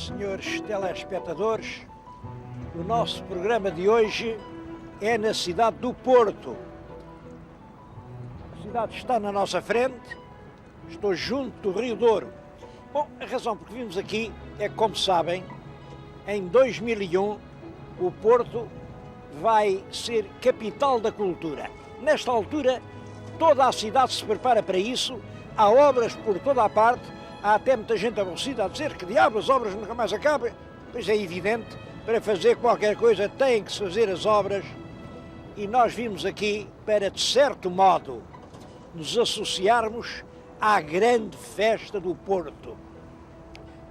senhores telespectadores, o nosso programa de hoje é na cidade do Porto. A cidade está na nossa frente, estou junto do Rio Douro. Bom, a razão por que vimos aqui é que, como sabem, em 2001 o Porto vai ser capital da cultura. Nesta altura, toda a cidade se prepara para isso, há obras por toda a parte, há até muita gente aborrecida a dizer que diabo, as obras nunca mais acabam. Pois é evidente, para fazer qualquer coisa tem que se fazer as obras, e nós vimos aqui para, de certo modo, nos associarmos à grande festa do Porto.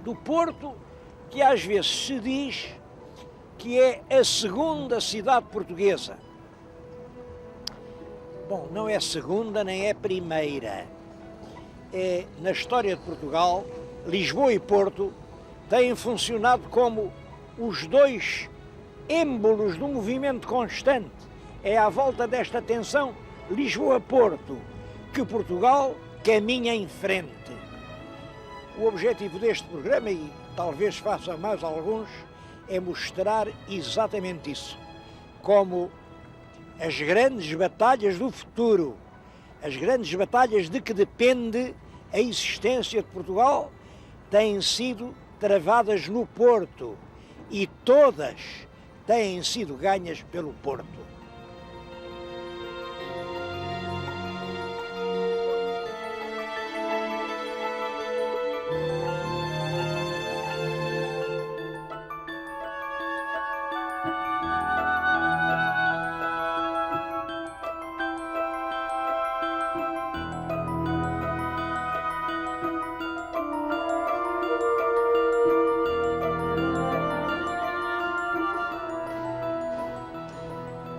Do Porto, que às vezes se diz que é a segunda cidade portuguesa. Bom, não é segunda nem é primeira. É, na história de Portugal, Lisboa e Porto têm funcionado como os dois êmbolos de um movimento constante. É à volta desta tensão Lisboa-Porto que Portugal caminha em frente. O objetivo deste programa, e talvez faça mais alguns, é mostrar exatamente isso. Como as grandes batalhas do futuro, as grandes batalhas de que depende a existência de Portugal, têm sido travadas no Porto e todas têm sido ganhas pelo Porto.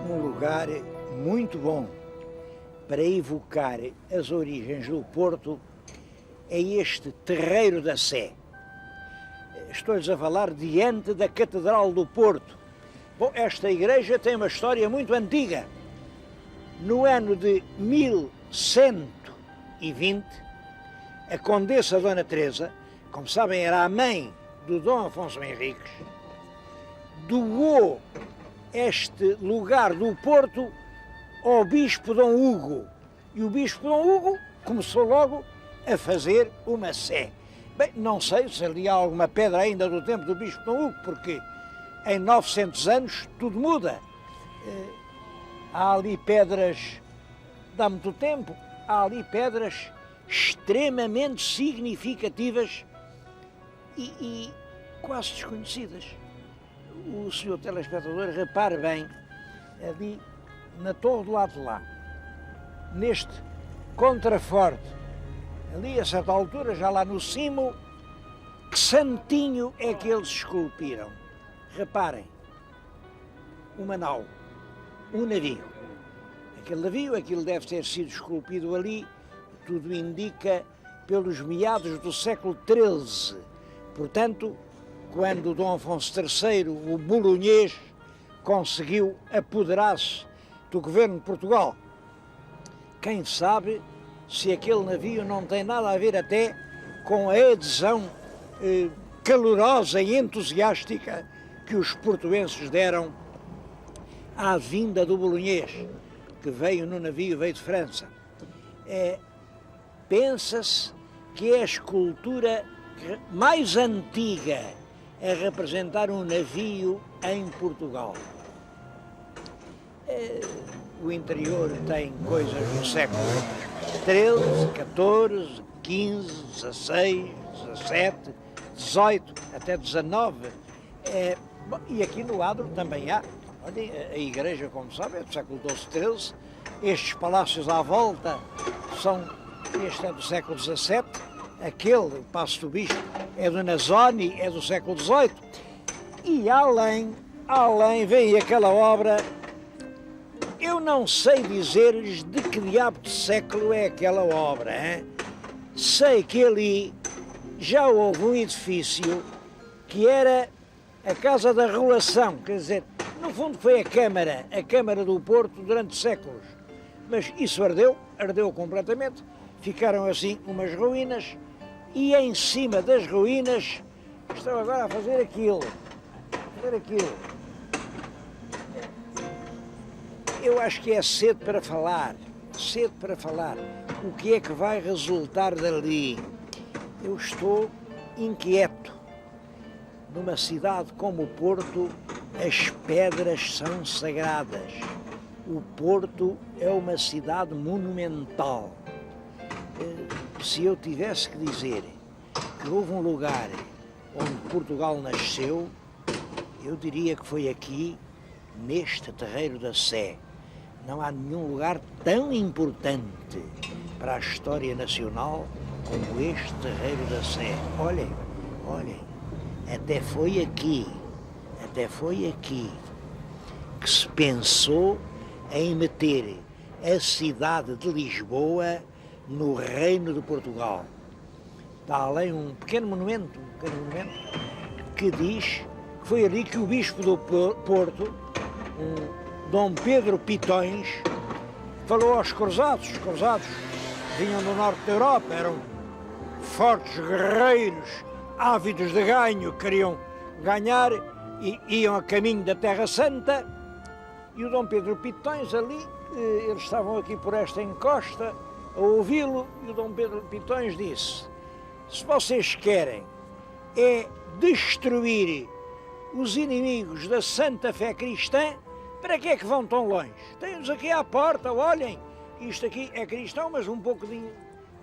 Lugar muito bom para evocar as origens do Porto é este Terreiro da Sé. Estou-lhes a falar diante da Catedral do Porto. Bom, esta igreja tem uma história muito antiga. No ano de 1120, a Condessa Dona Teresa, como sabem, era a mãe do Dom Afonso Henriques, doou este lugar do Porto ao Bispo Dom Hugo. E o Bispo Dom Hugo começou logo a fazer uma sé. Bem, não sei se ali há alguma pedra ainda do tempo do Bispo Dom Hugo, porque em 900 anos tudo muda. Há ali pedras de há muito tempo, há ali pedras extremamente significativas e quase desconhecidas. O senhor telespectador, repare bem, ali na torre do lado de lá, neste contraforte, ali a certa altura, já lá no cimo, que santinho é que eles esculpiram? Reparem, uma nau, um navio. Aquele navio, aquilo deve ter sido esculpido ali, tudo indica, pelos meados do século XIII. Portanto, quando Dom Afonso III, o bolonhês, conseguiu apoderar-se do governo de Portugal. Quem sabe se aquele navio não tem nada a ver até com a adesão calorosa e entusiástica que os portuenses deram à vinda do bolonhês, que veio no navio, veio de França. Pensa-se que é a escultura mais antiga a representar um navio em Portugal. O interior tem coisas do século XIII, XIV, XV, XVI, XVII, XVIII, até XIX. E aqui no Adro também há. Olhem, a igreja, como sabem, é do século XII, XIII. Estes palácios à volta este é do século XVII. Aquele, o Paço do Bispo, é do Nasoni, é do século XVIII. E além vem aquela obra, eu não sei dizer-lhes de que diabo de século é aquela obra, hein? Sei que ali já houve um edifício que era a Casa da Relação, quer dizer, no fundo foi a Câmara do Porto durante séculos. Mas isso ardeu completamente, ficaram assim umas ruínas, e em cima das ruínas estão agora a fazer aquilo. Eu acho que é cedo para falar. O que é que vai resultar dali? Eu estou inquieto. Numa cidade como o Porto, as pedras são sagradas. O Porto é uma cidade monumental. Se eu tivesse que dizer que houve um lugar onde Portugal nasceu, eu diria que foi aqui, neste Terreiro da Sé. Não há nenhum lugar tão importante para a história nacional como este Terreiro da Sé. Olhem, até foi aqui que se pensou em meter a cidade de Lisboa no Reino de Portugal. Está além um pequeno monumento que diz que foi ali que o bispo do Porto, Dom Pedro Pitões, falou aos cruzados. Os cruzados vinham do norte da Europa, eram fortes guerreiros, ávidos de ganho, queriam ganhar e iam a caminho da Terra Santa. E o Dom Pedro Pitões ali, eles estavam aqui por esta encosta a ouvi-lo, e o Dom Pedro Pitões disse: se vocês querem é destruir os inimigos da Santa Fé Cristã, para que é que vão tão longe? Tem-nos aqui à porta, olhem, isto aqui é cristão, mas um pouquinho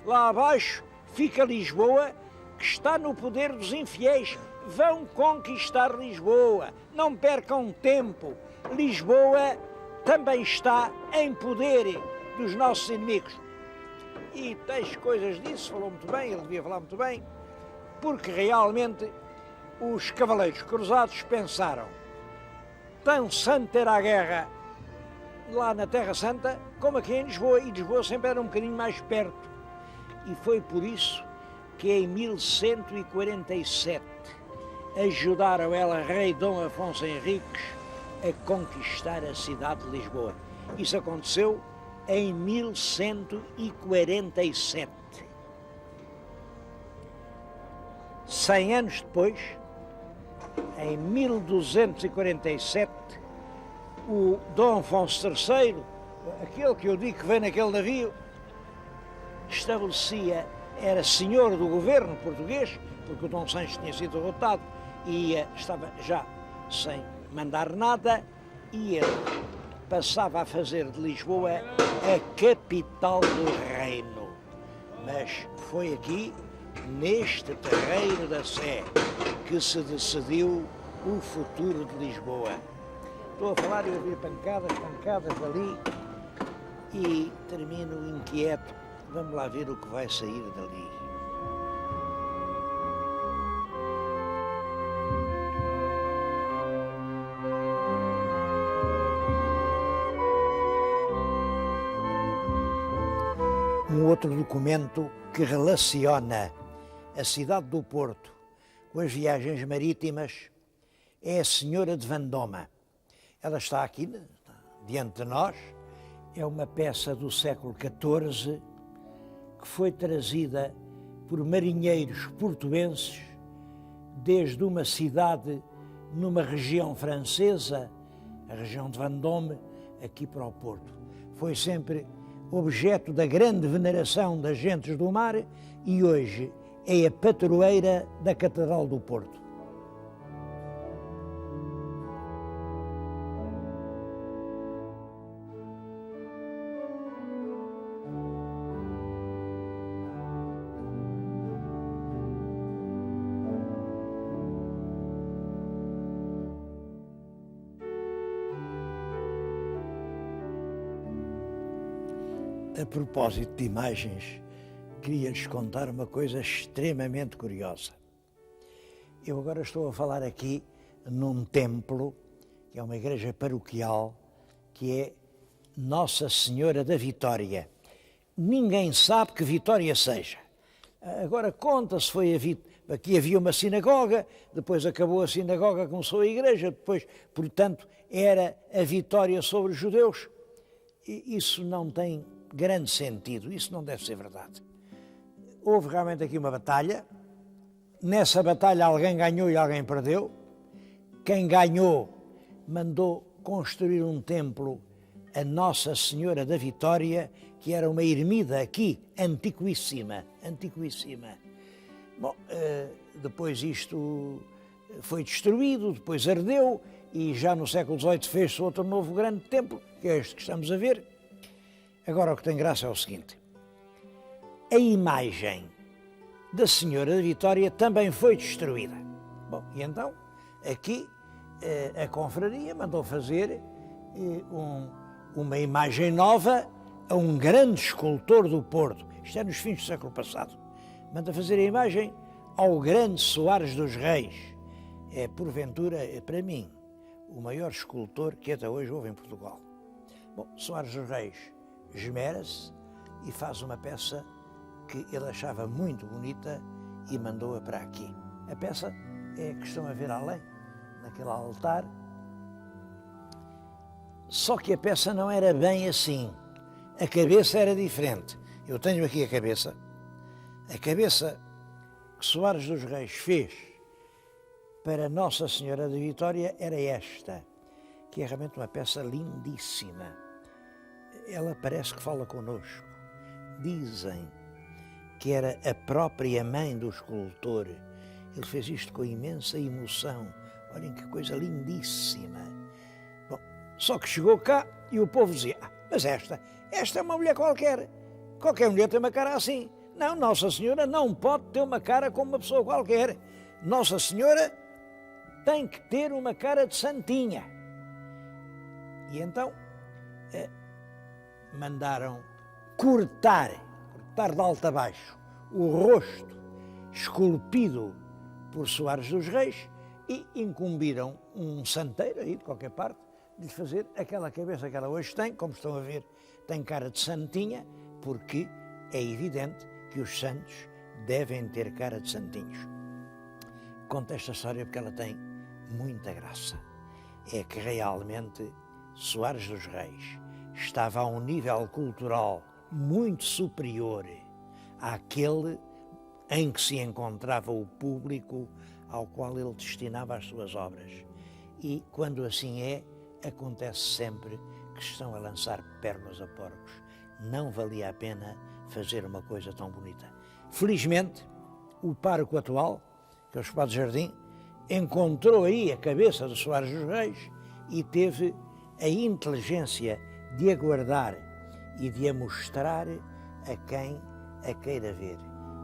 lá abaixo fica Lisboa, que está no poder dos infiéis. Vão conquistar Lisboa, não percam tempo. Lisboa também está em poder dos nossos inimigos. E tais coisas disso, falou muito bem, ele devia falar muito bem, porque realmente os cavaleiros cruzados pensaram: tão santa era a guerra lá na Terra Santa como aqui em Lisboa, e Lisboa sempre era um bocadinho mais perto. E foi por isso que em 1147 ajudaram rei Dom Afonso Henriques a conquistar a cidade de Lisboa. Isso aconteceu em 1147. 100 anos depois, em 1247, o Dom Afonso III, aquele que eu digo que veio naquele navio, era senhor do governo português, porque o Dom Sancho tinha sido derrotado e estava já sem mandar nada, e ele passava a fazer de Lisboa a capital do reino. Mas foi aqui, neste Terreiro da Sé, que se decidiu o futuro de Lisboa. Estou a falar e ouvir pancadas ali, e termino inquieto. Vamos lá ver o que vai sair dali. Um outro documento que relaciona a cidade do Porto com as viagens marítimas é a Senhora de Vendôme. Ela está aqui, diante de nós, é uma peça do século XIV que foi trazida por marinheiros portuenses desde uma cidade numa região francesa, a região de Vendôme, aqui para o Porto. Foi sempre objeto da grande veneração das gentes do mar e hoje é a padroeira da Catedral do Porto. A propósito de imagens, queria-lhes contar uma coisa extremamente curiosa. Eu agora estou a falar aqui num templo, que é uma igreja paroquial, que é Nossa Senhora da Vitória. Ninguém sabe que Vitória seja. Agora conta-se, aqui havia uma sinagoga, depois acabou a sinagoga, começou a igreja, depois, portanto, era a vitória sobre os judeus. E isso não tem grande sentido, isso não deve ser verdade. Houve realmente aqui uma batalha nessa batalha alguém ganhou e alguém perdeu. Quem ganhou mandou construir um templo a Nossa Senhora da Vitória, que era uma ermida aqui, antiquíssima. Bom, depois isto foi destruído, depois ardeu, e já no século XVIII fez-se outro novo grande templo, que é este que estamos a ver. Agora o que tem graça é o seguinte: a imagem da Senhora da Vitória também foi destruída. Bom, e então, aqui, a confraria mandou fazer uma imagem nova a um grande escultor do Porto. Isto é nos fins do século passado. Manda fazer a imagem ao grande Soares dos Reis. É, porventura, para mim, o maior escultor que até hoje houve em Portugal. Bom, Soares dos Reis esmera-se e faz uma peça que ele achava muito bonita e mandou-a para aqui. A peça é a que estão a ver além, naquele altar. Só que a peça não era bem assim. A cabeça era diferente. Eu tenho aqui a cabeça. A cabeça que Soares dos Reis fez para Nossa Senhora da Vitória era esta, que é realmente uma peça lindíssima. Ela parece que fala connosco. Dizem que era a própria mãe do escultor. Ele fez isto com imensa emoção. Olhem que coisa lindíssima. Bom, só que chegou cá e o povo dizia: mas esta é uma mulher qualquer. Qualquer mulher tem uma cara assim. Não, Nossa Senhora não pode ter uma cara como uma pessoa qualquer. Nossa Senhora tem que ter uma cara de santinha. E então mandaram cortar de alto a baixo o rosto esculpido por Soares dos Reis e incumbiram um santeiro aí de qualquer parte de fazer aquela cabeça que ela hoje tem. Como estão a ver, tem cara de santinha, porque é evidente que os santos devem ter cara de santinhos. Conto esta história porque ela tem muita graça. É que realmente Soares dos Reis estava a um nível cultural muito superior àquele em que se encontrava o público ao qual ele destinava as suas obras. E quando assim é, acontece sempre que estão a lançar pernas a porcos. Não valia a pena fazer uma coisa tão bonita. Felizmente, o pároco atual, que é o Espadado Jardim, encontrou aí a cabeça de Soares dos Reis e teve a inteligência de a guardar e de a mostrar a quem a queira ver.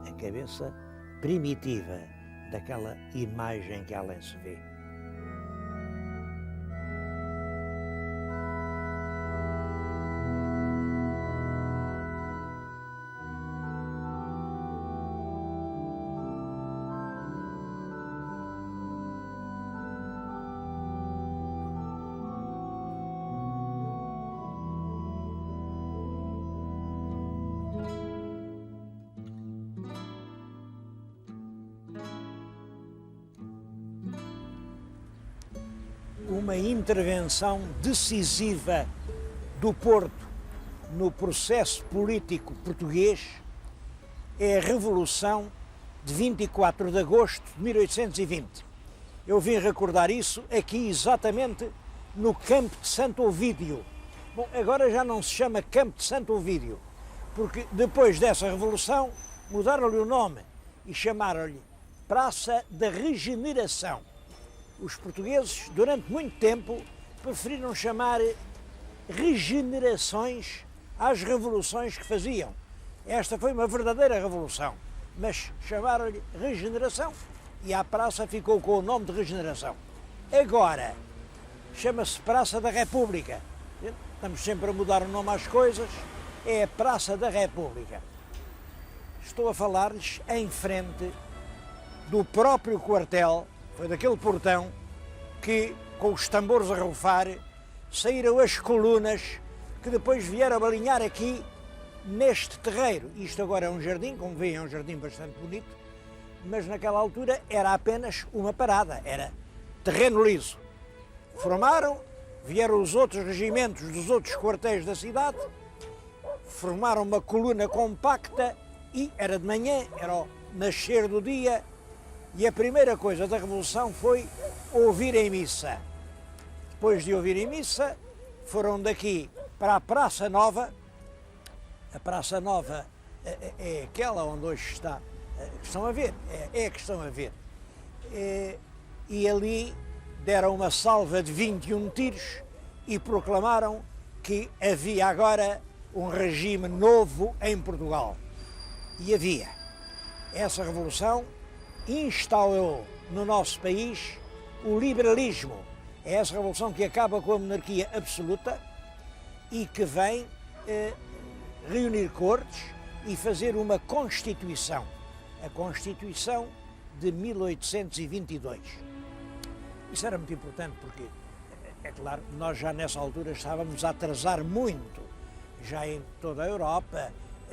A cabeça primitiva daquela imagem que além se vê. Uma intervenção decisiva do Porto no processo político português é a Revolução de 24 de agosto de 1820. Eu vim recordar isso aqui exatamente no Campo de Santo Ovídio. Bom, agora já não se chama Campo de Santo Ovídio, porque depois dessa Revolução mudaram-lhe o nome e chamaram-lhe Praça da Regeneração. Os portugueses, durante muito tempo, preferiram chamar regenerações às revoluções que faziam. Esta foi uma verdadeira revolução, mas chamaram-lhe regeneração e a praça ficou com o nome de Regeneração. Agora, chama-se Praça da República. Estamos sempre a mudar o nome às coisas, é a Praça da República. Estou a falar-lhes em frente do próprio quartel. Foi daquele portão que, com os tambores a rufar, saíram as colunas que depois vieram alinhar aqui neste terreiro. Isto agora é um jardim, como veem, é um jardim bastante bonito, mas naquela altura era apenas uma parada, era terreno liso. Formaram, vieram os outros regimentos dos outros quartéis da cidade, formaram uma coluna compacta e era de manhã, era o nascer do dia, E a primeira coisa da Revolução foi ouvir em missa. Depois de ouvir em missa, foram daqui para a Praça Nova. A Praça Nova é aquela onde hoje está. Estão a ver? É a que estão a ver. E ali deram uma salva de 21 tiros e proclamaram que havia agora um regime novo em Portugal. E havia. Essa revolução instaurou no nosso país o liberalismo. É essa revolução que acaba com a monarquia absoluta e que vem reunir cortes e fazer uma Constituição. A Constituição de 1822. Isso era muito importante porque, é claro, nós já nessa altura estávamos a atrasar muito. Já em toda a Europa,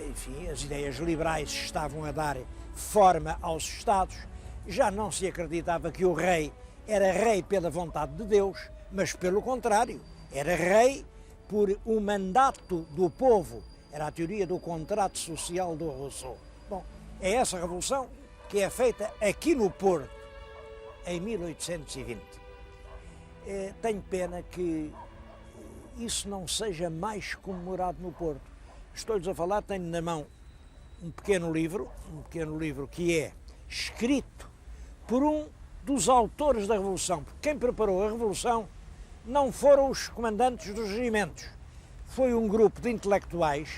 enfim, as ideias liberais estavam a dar forma aos Estados. Já não se acreditava que o rei era rei pela vontade de Deus, mas pelo contrário, era rei por um mandato do povo. Era a teoria do contrato social do Rousseau. Bom, é essa revolução que é feita aqui no Porto, em 1820. Tenho pena que isso não seja mais comemorado no Porto. Estou-lhes a falar, tenho na mão um pequeno livro que é escrito por um dos autores da Revolução. Porque quem preparou a Revolução não foram os comandantes dos regimentos, foi um grupo de intelectuais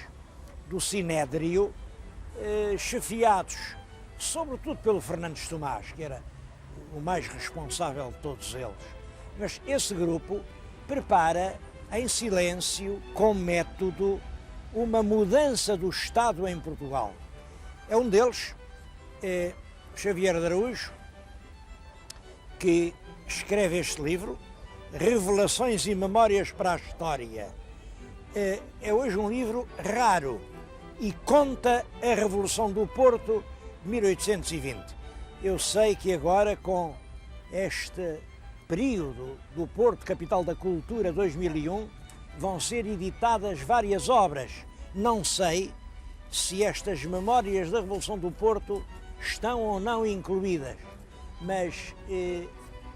do Sinédrio, chefiados sobretudo pelo Fernandes Tomás, que era o mais responsável de todos eles. Mas esse grupo prepara em silêncio, com método, uma mudança do Estado em Portugal. É um deles, Xavier de Araújo, que escreve este livro, Revelações e Memórias para a História. É hoje um livro raro e conta a Revolução do Porto de 1820. Eu sei que agora, com este período do Porto, capital da cultura 2001, vão ser editadas várias obras. Não sei se estas memórias da Revolução do Porto estão ou não incluídas, mas,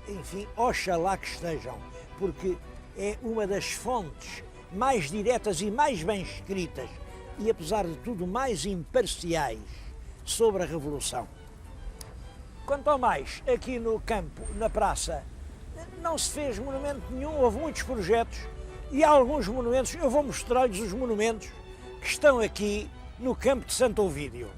enfim, oxalá que estejam, porque é uma das fontes mais diretas e mais bem escritas e, apesar de tudo, mais imparciais sobre a Revolução. Quanto ao mais, aqui no campo, na praça, não se fez monumento nenhum, houve muitos projetos e há alguns monumentos. Eu vou mostrar-lhes os monumentos que estão aqui no campo de Santo Ovídio.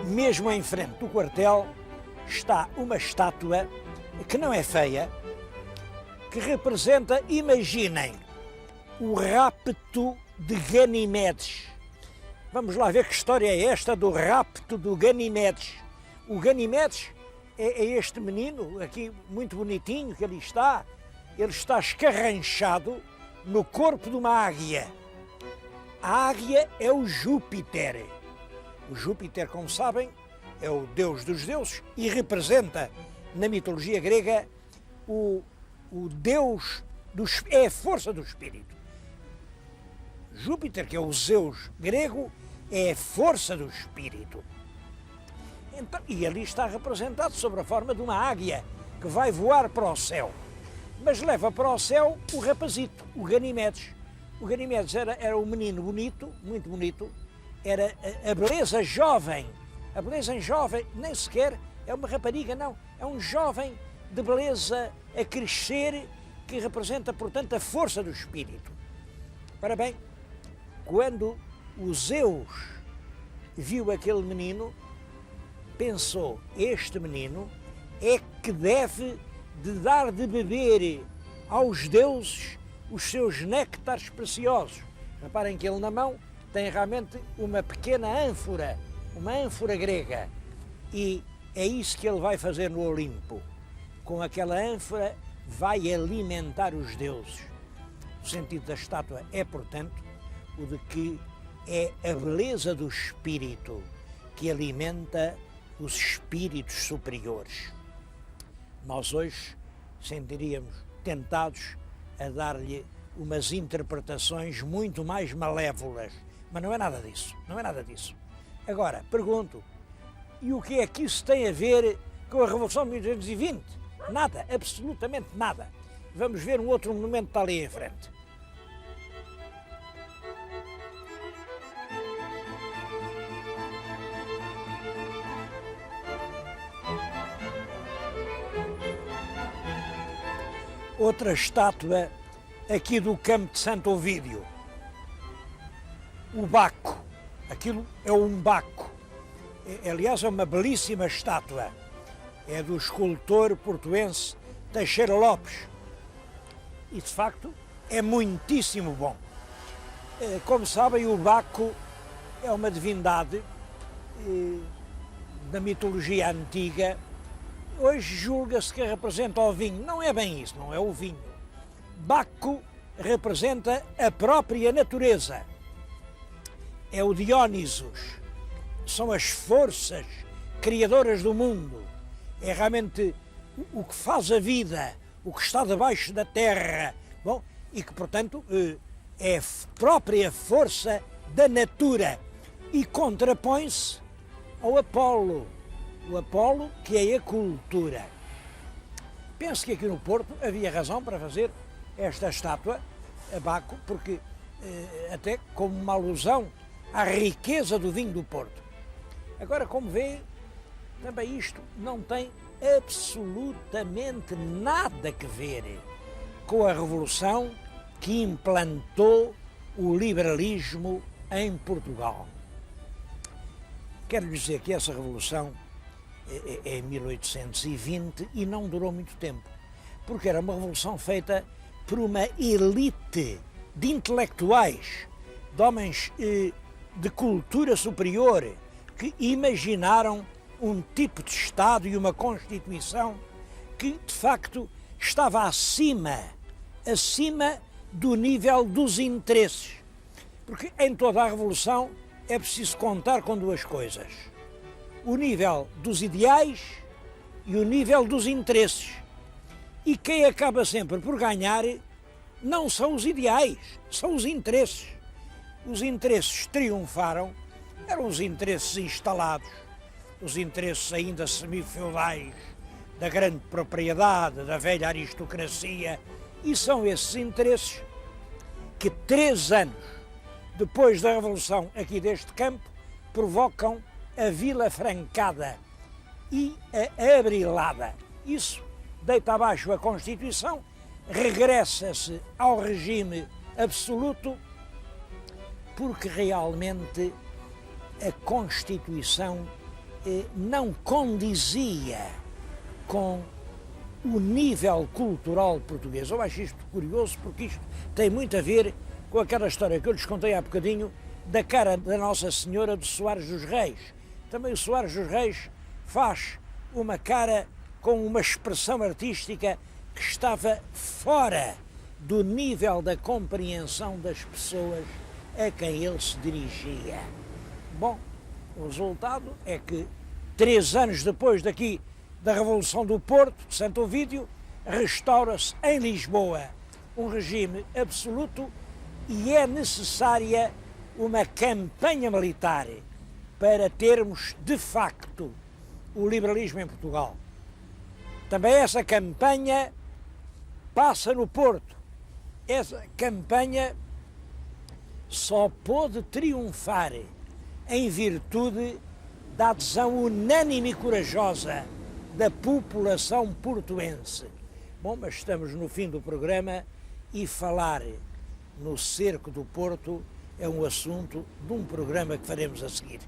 Mesmo em frente do quartel está uma estátua que não é feia, que representa, imaginem, o rapto de Ganimedes. Vamos lá ver que história é esta do rapto do Ganimedes. O Ganimedes é este menino aqui muito bonitinho que ali está. Ele está escarranchado no corpo de uma águia. A águia é o Júpiter. O Júpiter, como sabem, é o deus dos deuses e representa, na mitologia grega, o deus, é a força do espírito. Júpiter, que é o Zeus grego, é a força do espírito. Então, e ali está representado sob a forma de uma águia que vai voar para o céu. Mas leva para o céu o rapazito, o Ganimedes. O Ganimedes era um menino bonito, muito bonito, era a beleza jovem. A beleza jovem nem sequer é uma rapariga, não. É um jovem de beleza a crescer que representa, portanto, a força do espírito. Ora bem, quando o Zeus viu aquele menino, pensou, este menino é que deve de dar de beber aos deuses os seus néctares preciosos. Reparem que ele na mão tem realmente uma pequena ânfora, uma ânfora grega, e é isso que ele vai fazer no Olimpo. Com aquela ânfora vai alimentar os deuses. O sentido da estátua é, portanto, o de que é a beleza do espírito que alimenta os espíritos superiores. Nós hoje sentiríamos tentados a dar-lhe umas interpretações muito mais malévolas. Mas não é nada disso, não é nada disso. Agora, pergunto, e o que é que isso tem a ver com a Revolução de 1820? Nada, absolutamente nada. Vamos ver um outro monumento que está ali em frente. Outra estátua aqui do campo de Santo Ovídio. O Baco. Aquilo é um baco. Aliás, é uma belíssima estátua. É do escultor portuense Teixeira Lopes. E, de facto, é muitíssimo bom. Como sabem, o Baco é uma divindade da mitologia antiga. Hoje julga-se que representa o vinho. Não é bem isso, não é o vinho. Baco representa a própria natureza. É o Diónisos. São as forças criadoras do mundo. É realmente o que faz a vida, o que está debaixo da terra. Bom, e que, portanto, é a própria força da natura. E contrapõe-se ao Apolo. O Apolo, que é a cultura. Penso que aqui no Porto havia razão para fazer esta estátua a Baco, porque até como uma alusão à riqueza do vinho do Porto. Agora, como vê, também isto não tem absolutamente nada a ver com a revolução que implantou o liberalismo em Portugal. Quero dizer que essa revolução é em 1820 e não durou muito tempo, porque era uma revolução feita por uma elite de intelectuais, de homens de cultura superior, que imaginaram um tipo de Estado e uma Constituição que, de facto, estava acima do nível dos interesses. Porque em toda a revolução é preciso contar com duas coisas: o nível dos ideais e o nível dos interesses. E quem acaba sempre por ganhar não são os ideais, são os interesses. Os interesses triunfaram, eram os interesses instalados, os interesses ainda semi-feudais da grande propriedade, da velha aristocracia, e são esses interesses que 3 anos depois da Revolução aqui deste campo provocam a Vila Francada e a Abrilada. Isso deita abaixo a Constituição, regressa-se ao regime absoluto, porque realmente a Constituição não condizia com o nível cultural português. Eu acho isto curioso, porque isto tem muito a ver com aquela história que eu lhes contei há bocadinho da cara da Nossa Senhora de Soares dos Reis. Também o Soares dos Reis faz uma cara com uma expressão artística que estava fora do nível da compreensão das pessoas a quem ele se dirigia. Bom, o resultado é que 3 anos depois daqui da Revolução do Porto, de Santo Ovídio, restaura-se em Lisboa um regime absoluto e é necessária uma campanha militar para termos, de facto, o liberalismo em Portugal. Também essa campanha passa no Porto. Essa campanha só pôde triunfar em virtude da adesão unânime e corajosa da população portuense. Bom, mas estamos no fim do programa e falar no cerco do Porto é um assunto de um programa que faremos a seguir.